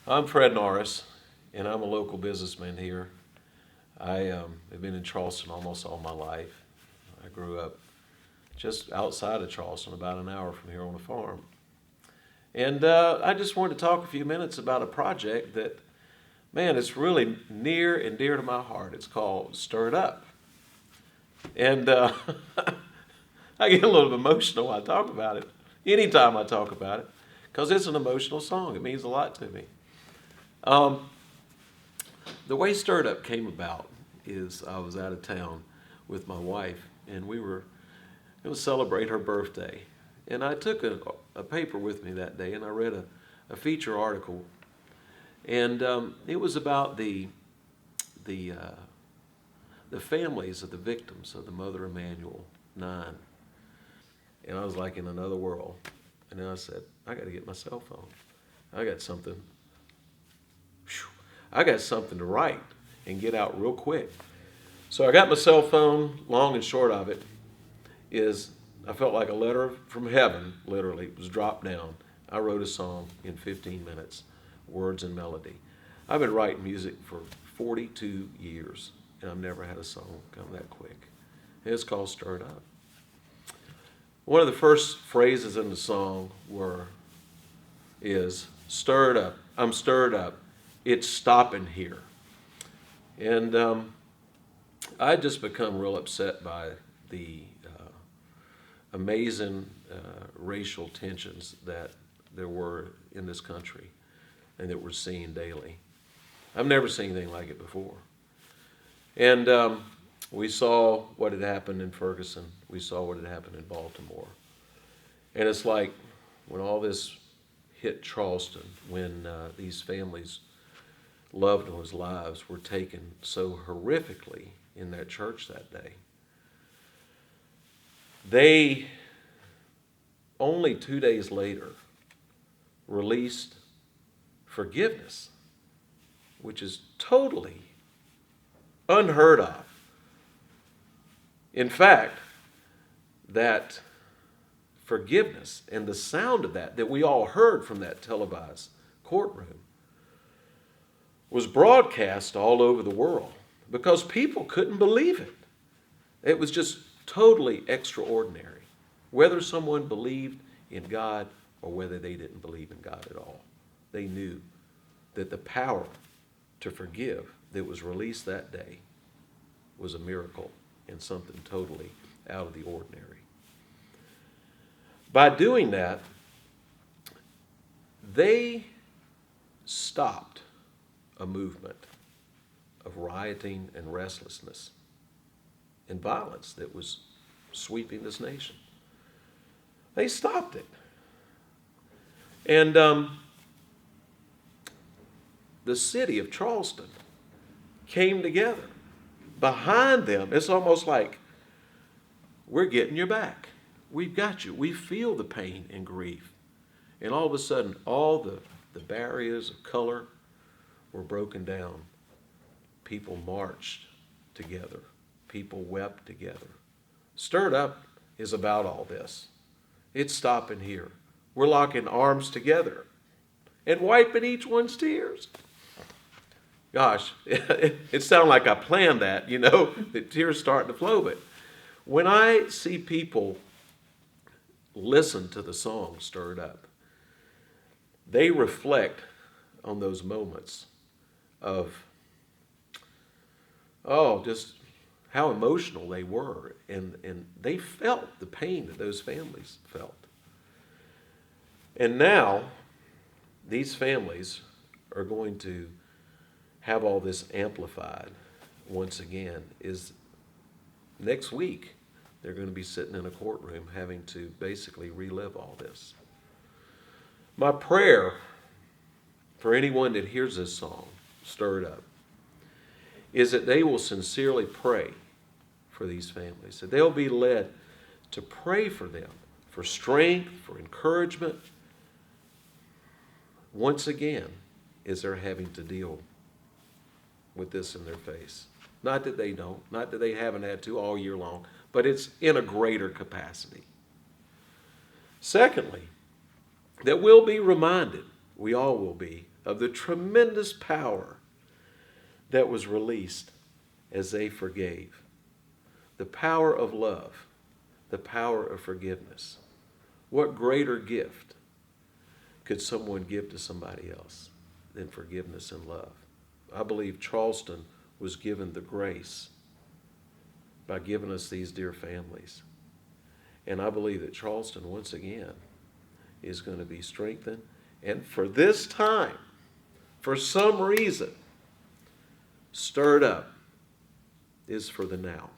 I'm Fred Norris, and I'm a local businessman here. I have been in Charleston almost all my life. I grew up just outside of Charleston, about an hour from here on a farm. And I just wanted to talk a few minutes about a project that, man, it's really near and dear to my heart. It's called Stir It Up. And I get a little emotional when I talk about it, anytime I talk about it, because it's an emotional song. It means a lot to me. Um, the way Stirred Up came about is I was out of town with my wife, and we were going to celebrate her birthday. And I took a paper with me that day, and I read a feature article, and it was about the uh, the families of the victims of the Mother Emanuel 9. And I was like in another world. And then I said, I got to get my cell phone. I got something. I got something to write and get out real quick. So I got my cell phone. Long and short of it is I felt like a letter from heaven, literally. It was dropped down. I wrote a song in 15 minutes, words and melody. I've been writing music for 42 years, and I've never had a song come that quick. And it's called Stir It Up. One of the first phrases in the song is stir it up. I'm stirred up. It's stopping here. And I just become real upset by the amazing racial tensions that there were in this country and that we're seeing daily. I've never seen anything like it before. And we saw what had happened in Ferguson. We saw what had happened in Baltimore. And it's like when all this hit Charleston, when these families' loved ones' lives were taken so horrifically in that church that day. They, only 2 days later, released forgiveness, which is totally unheard of. In fact, that forgiveness and the sound of that we all heard from that televised courtroom was broadcast all over the world because people couldn't believe it. It was just totally extraordinary, whether someone believed in God or whether they didn't believe in God at all. They knew that the power to forgive that was released that day was a miracle and something totally out of the ordinary. By doing that, they stopped a movement of rioting and restlessness and violence that was sweeping this nation. They stopped it. And the city of Charleston came together. Behind them, it's almost like, we're getting your back. We've got you. We feel the pain and grief. And all of a sudden, all the barriers of color were broken down. People marched together. People wept together. Stirred Up is about all this. It's stopping here. We're locking arms together and wiping each one's tears. Gosh, it sounded like I planned that, the tears starting to flow. But when I see people listen to the song Stirred Up, they reflect on those moments of, just how emotional they were. And they felt the pain that those families felt. And now, these families are going to have all this amplified once again. Is next week they're going to be sitting in a courtroom having to basically relive all this. My prayer for anyone that hears this song, Stirred Up, is that they will sincerely pray for these families, that they'll be led to pray for them, for strength, for encouragement, once again, as they're having to deal with this in their face. Not that they don't, not that they haven't had to all year long, but it's in a greater capacity. Secondly, that we'll be reminded, we all will be, of the tremendous power that was released as they forgave. The power of love, the power of forgiveness. What greater gift could someone give to somebody else than forgiveness and love? I believe Charleston was given the grace by giving us these dear families. And I believe that Charleston, once again, is going to be strengthened. And for this time, for some reason, stirred up, is for the now.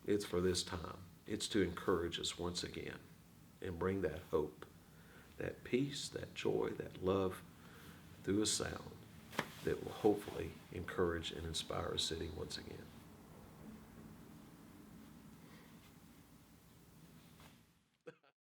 It's for this time. It's to encourage us once again and bring that hope, that peace, that joy, that love through a sound that will hopefully encourage and inspire a city once again.